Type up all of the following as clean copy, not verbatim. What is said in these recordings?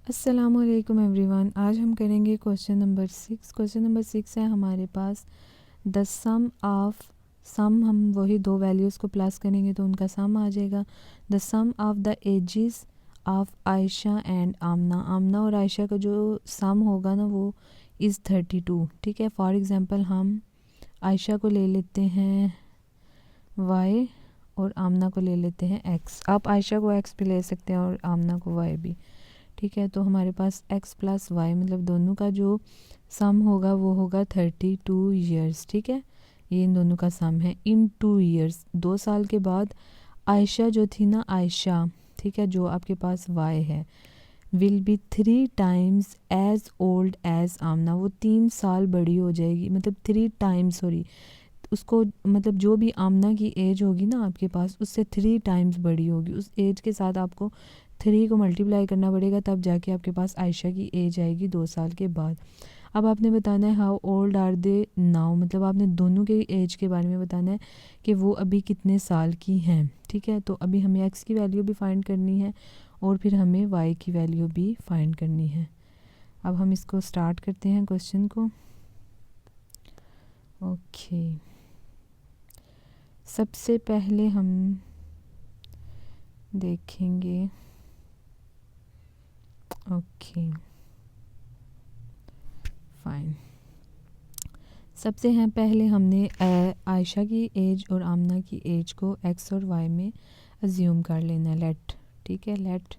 अस्सलामुअलैकुम एवरीवन। आज हम करेंगे क्वेश्चन नंबर 6। क्वेश्चन नंबर 6 है हमारे पास द सम ऑफ सम। हम वही दो वैल्यूज़ को प्लस करेंगे तो उनका सम आ जाएगा। The sum of the ages of Ayesha and Amna. Amna और आयशा का जो सम होगा ना वो इज़ 32। ठीक है। फॉर एग्ज़ाम्पल हम आयशा को ले लेते हैं y और आमना को ले लेते हैं x। आप आयशा को x भी ले सकते हैं और आमना को y भी। ठीक है। तो हमारे पास x प्लस वाई मतलब दोनों का जो सम होगा वो होगा 32 ईयर्स। ठीक है। ये इन दोनों का सम है इन 2 ईयर्स। 2 साल के बाद आयशा जो थी ना आयशा, ठीक है, जो आपके पास y है, will be 3 times as old as Amna. वो 3 साल बड़ी हो जाएगी, मतलब 3 टाइम्स, सॉरी, उसको मतलब जो भी आमना की एज होगी ना आपके पास उससे 3 टाइम्स बड़ी होगी। उस एज के साथ आपको 3 को मल्टीप्लाई करना पड़ेगा, तब जाके आपके पास आयशा की एज आएगी 2 साल के बाद। अब आपने बताना है how old are they now, मतलब आपने दोनों के एज के बारे में बताना है कि वो अभी कितने साल की हैं। ठीक है। तो अभी हमें एक्स की वैल्यू भी फाइंड करनी है और फिर हमें वाई की वैल्यू भी फाइंड करनी है। अब हम इसको स्टार्ट करते हैं क्वेश्चन को। ओके, सबसे पहले हम देखेंगे, ओके फाइन। सबसे हैं पहले हमने आयशा की एज और आमना की एज को एक्स और वाई में अज्यूम कर लेना। लेट, ठीक है, let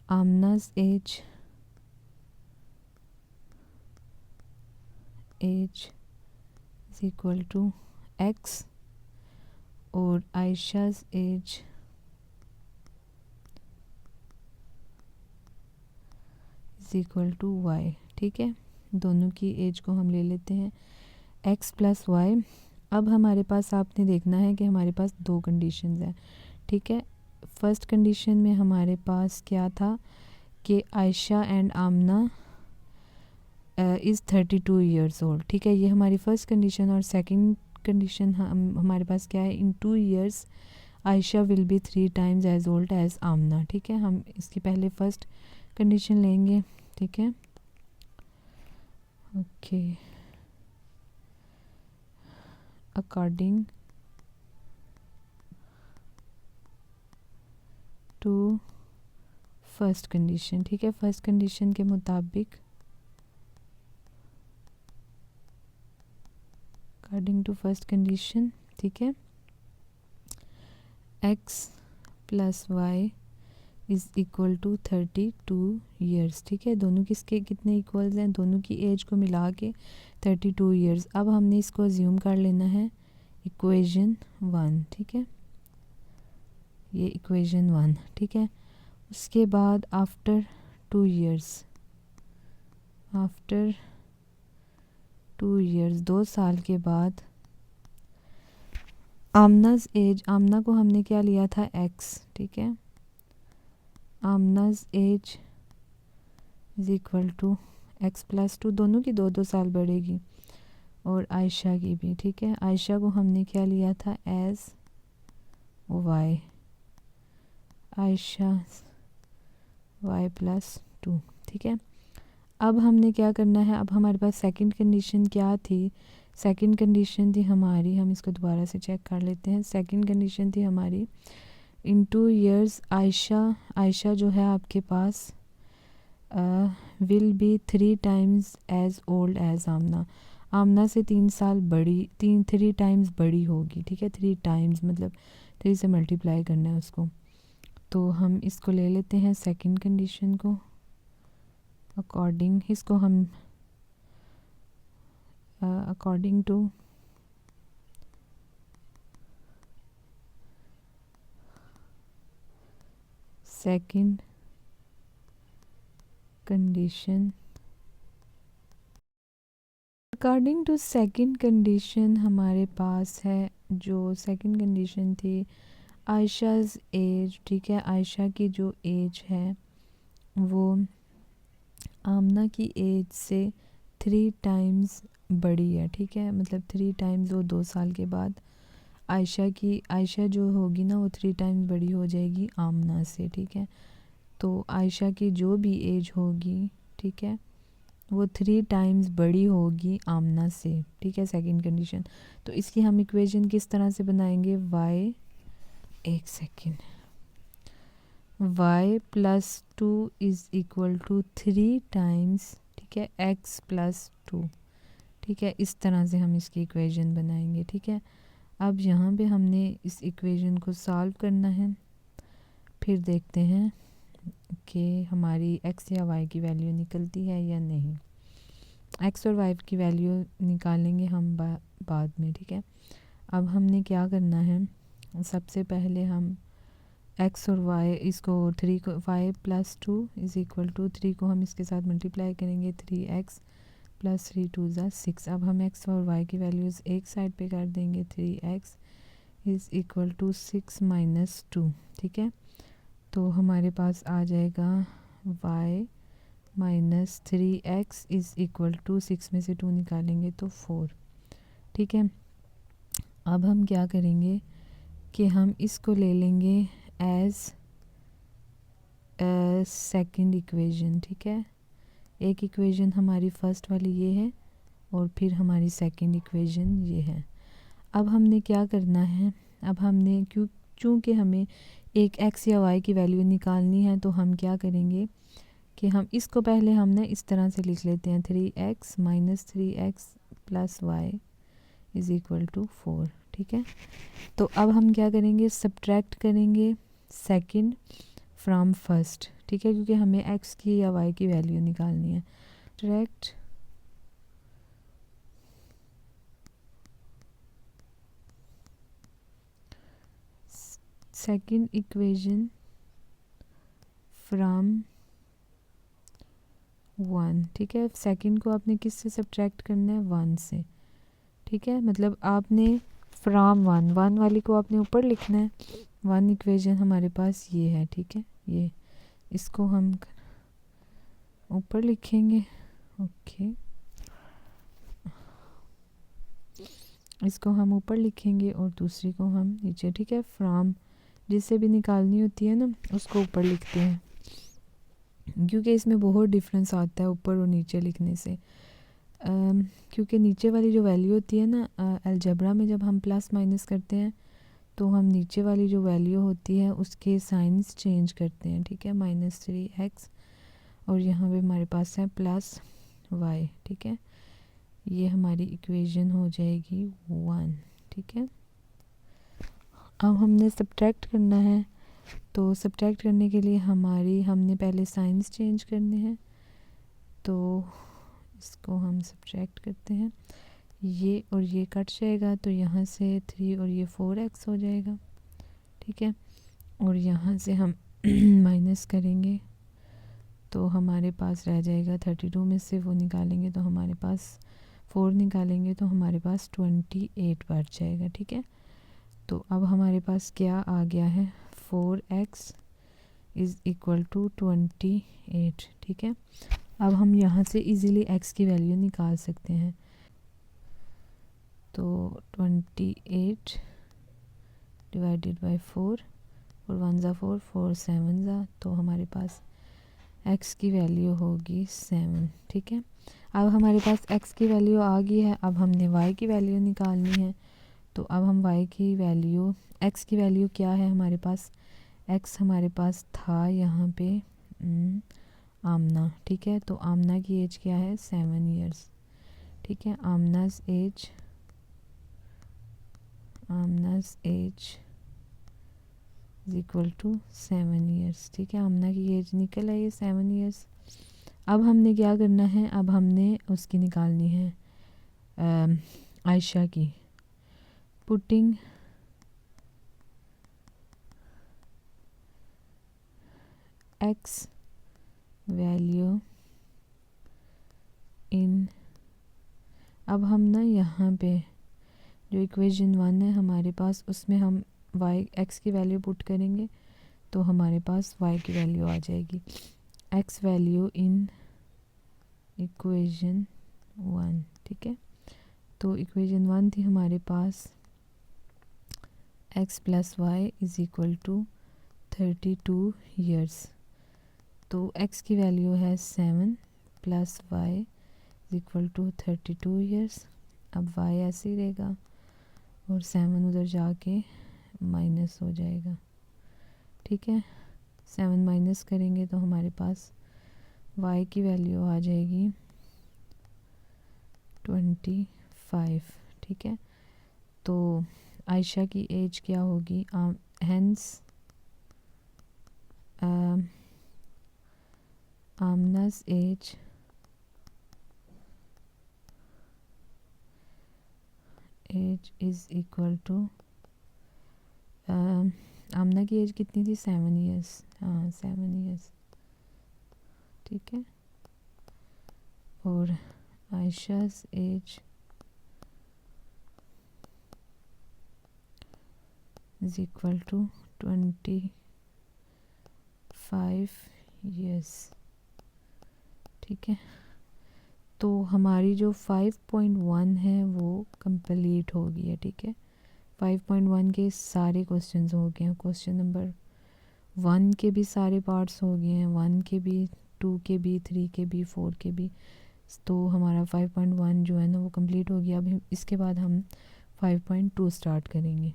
Amna's age is equal to x और Ayesha's age is equal to y. ठीक है। दोनों की एज को हम ले लेते हैं एक्स प्लस वाई। अब हमारे पास आपने देखना है कि हमारे पास दो कंडीशंस हैं। ठीक है। फर्स्ट कंडीशन में हमारे पास क्या था कि Ayesha and Amna is 32 years old. ठीक है, ये हमारी फर्स्ट कंडीशन। और सेकंड कंडीशन हमारे पास क्या है, in 2 years Ayesha will be 3 times as old as Amna. ठीक है। हम इसकी पहले फर्स्ट कंडीशन लेंगे। ठीक है। Okay, according to first condition. ठीक है। फर्स्ट कंडीशन के मुताबिक, अकॉर्डिंग टू फर्स्ट कंडीशन, ठीक है, x plus y is equal to 32 years. ठीक है। दोनों किसके कितने इक्वल्स हैं, दोनों की एज को मिला के 32 ईयर्स। अब हमने इसको अज्यूम कर लेना है इक्वेशन 1। ठीक है, ये इक्वेशन 1। ठीक है। उसके बाद आफ्टर 2 ईयर्स, आफ्टर 2 ईयर्स 2 साल के बाद आमनाज एज, आमना को हमने क्या लिया था x। ठीक है। Amna's age is equal to x plus 2, दोनों की 2-2 साल बढ़ेगी और आयशा की भी। ठीक है। आयशा को हमने क्या लिया था एज y, आयशा y प्लस 2। ठीक है। अब हमने क्या करना है, अब हमारे पास सेकंड कंडीशन क्या थी, सेकंड कंडीशन थी हमारी, हम इसको दोबारा से चेक कर लेते हैं। सेकंड कंडीशन थी हमारी इन 2 ईयर्स आयशा जो है आपके पास will be 3 times as old as Amna. Amna से 3 साल बड़ी, 3 टाइम्स बड़ी होगी। ठीक है। 3 टाइम्स मतलब 3 से मल्टीप्लाई करना है उसको। तो हम इसको ले लेते हैं सेकंड कंडीशन को। अकॉर्डिंग इसको हम according to second condition, according to second condition हमारे पास है जो सेकंड कंडीशन थी आयशाज एज। ठीक है। आयशा की जो एज है वो आमना की एज से 3 टाइम्स बड़ी है। ठीक है। मतलब 3 टाइम्स, वो 2 साल के बाद आयशा जो होगी ना वो 3 टाइम्स बड़ी हो जाएगी आमना से। ठीक है। तो आयशा की जो भी एज होगी, ठीक है, वो 3 टाइम्स बड़ी होगी आमना से, ठीक है, सेकंड कंडीशन। तो इसकी हम इक्वेशन किस तरह से बनाएंगे, y, एक second, y plus 2 is equal to 3 times, ठीक है, x प्लस 2, ठीक है, इस तरह से हम इसकी इक्वेशन बनाएंगे, ठीक है। अब यहाँ पे हमने इस इक्वेशन को सॉल्व करना है, फिर देखते हैं कि हमारी x या y की वैल्यू निकलती है या नहीं। x और y की वैल्यू निकालेंगे हम बाद में, ठीक है। अब हमने क्या करना है, सबसे पहले हम x और y, इसको 3 को y plus 2 is equal to 3 को हम इसके साथ मल्टीप्लाई करेंगे, 3x प्लस 3 2 ज़ा 6। अब हम x और y की वैल्यूज़ एक साइड पे कर देंगे, 3x is equal to 6 minus 2, ठीक है। तो हमारे पास आ जाएगा y minus 3x is equal to 6 में से 2 निकालेंगे तो 4, ठीक है। अब हम क्या करेंगे कि हम इसको ले लेंगे एज सेकंड इक्वेशन, ठीक है। एक इक्वेशन हमारी फर्स्ट वाली ये है और फिर हमारी सेकंड इक्वेशन ये है। अब हमने क्या करना है, अब हमने चूँकि हमें एक x या y की वैल्यू निकालनी है, तो हम क्या करेंगे कि हम इसको पहले हमने इस तरह से लिख लेते हैं, 3x minus 3x plus y is equal to 4, ठीक है। तो अब हम क्या करेंगे, सब्ट्रैक्ट करेंगे सेकंड फ्रॉम फर्स्ट, ठीक है, क्योंकि हमें x की या y की वैल्यू निकालनी है। सब्ट्रैक्ट सेकंड इक्वेशन फ्रॉम 1, ठीक है। सेकंड को आपने किस से सब्ट्रैक्ट करना है, 1 से, ठीक है। मतलब आपने फ्रॉम 1 वाली को आपने ऊपर लिखना है। 1 इक्वेशन हमारे पास ये है, ठीक है, ये इसको हम ऊपर लिखेंगे, ओके, इसको हम ऊपर लिखेंगे और दूसरी को हम नीचे, ठीक है। फ्रॉम जिससे भी निकालनी होती है ना, उसको ऊपर लिखते हैं, क्योंकि इसमें बहुत डिफरेंस आता है ऊपर और नीचे लिखने से। क्योंकि नीचे वाली जो वैल्यू होती है ना, अलजेब्रा में जब हम प्लस माइनस करते हैं तो हम नीचे वाली जो वैल्यू होती है उसके साइंस चेंज करते हैं, ठीक है, -3x और यहाँ पे हमारे पास है प्लस y, ठीक है। ये हमारी इक्वेशन हो जाएगी 1, ठीक है। अब हमने सब्ट्रैक्ट करना है, तो सब्ट्रैक्ट करने के लिए हमने पहले साइंस चेंज करने हैं, तो इसको हम सब्ट्रैक्ट करते हैं, ये और ये कट जाएगा, तो यहाँ से 3 और ये 4x हो जाएगा, ठीक है। और यहाँ से हम माइनस करेंगे तो हमारे पास रह जाएगा 32 में से वो निकालेंगे तो हमारे पास 4 निकालेंगे तो हमारे पास 28 बच जाएगा, ठीक है। तो अब हमारे पास क्या आ गया है, 4x इज़ इक्वल टू 28, ठीक है। अब हम यहाँ से इजीली x की वैल्यू निकाल सकते हैं, तो 28 डिवाइडेड बाय 4 और 1 ज़ा 4 4 7 ज़ा, तो हमारे पास x की वैल्यू होगी 7, ठीक है। अब हमारे पास x की वैल्यू आ गई है, अब हमने y की वैल्यू निकालनी है, तो अब हम y की वैल्यू, x की वैल्यू क्या है हमारे पास, x हमारे पास था यहाँ पे आमना, ठीक है। तो आमना की एज क्या है, 7 ईयर्स, ठीक है। Amna's age is equal to 7 years, ठीक है। आमना की एज निकल आई है 7 ईयर्स। अब हमने क्या करना है, अब हमने उसकी निकालनी है आयशा की, पुटिंग x वैल्यू इन, अब हम ना यहाँ पे जो इक्वेशन 1 है हमारे पास, उसमें हम x की वैल्यू पुट करेंगे तो हमारे पास y की वैल्यू आ जाएगी, x वैल्यू इन इक्वेशन 1, ठीक है। तो इक्वेशन 1 थी हमारे पास x plus y is equal to 32 years, तो x की वैल्यू है 7 plus y is equal to 32 years. अब y ऐसे ही रहेगा और 7 उधर जाके माइनस हो जाएगा, ठीक है। 7 माइनस करेंगे तो हमारे पास y की वैल्यू आ जाएगी 25, ठीक है। तो आयशा की एज क्या होगी, hence Amna's age is equal to, Amna की एज कितनी थी, 7 ईयर्स, हाँ 7 ईयर्स, ठीक है। और Ayesha's age is equal to 25 years, ठीक है। तो हमारी जो 5.1 है वो कंप्लीट हो गई है, ठीक है। 5.1 के सारे क्वेश्चंस हो गए हैं, क्वेश्चन नंबर 1 के भी सारे पार्ट्स हो गए हैं, 1 के भी, 2 के भी, 3 के भी, 4 के भी। तो हमारा 5.1 जो है ना वो कंप्लीट हो गया। अभी इसके बाद हम 5.2 स्टार्ट करेंगे।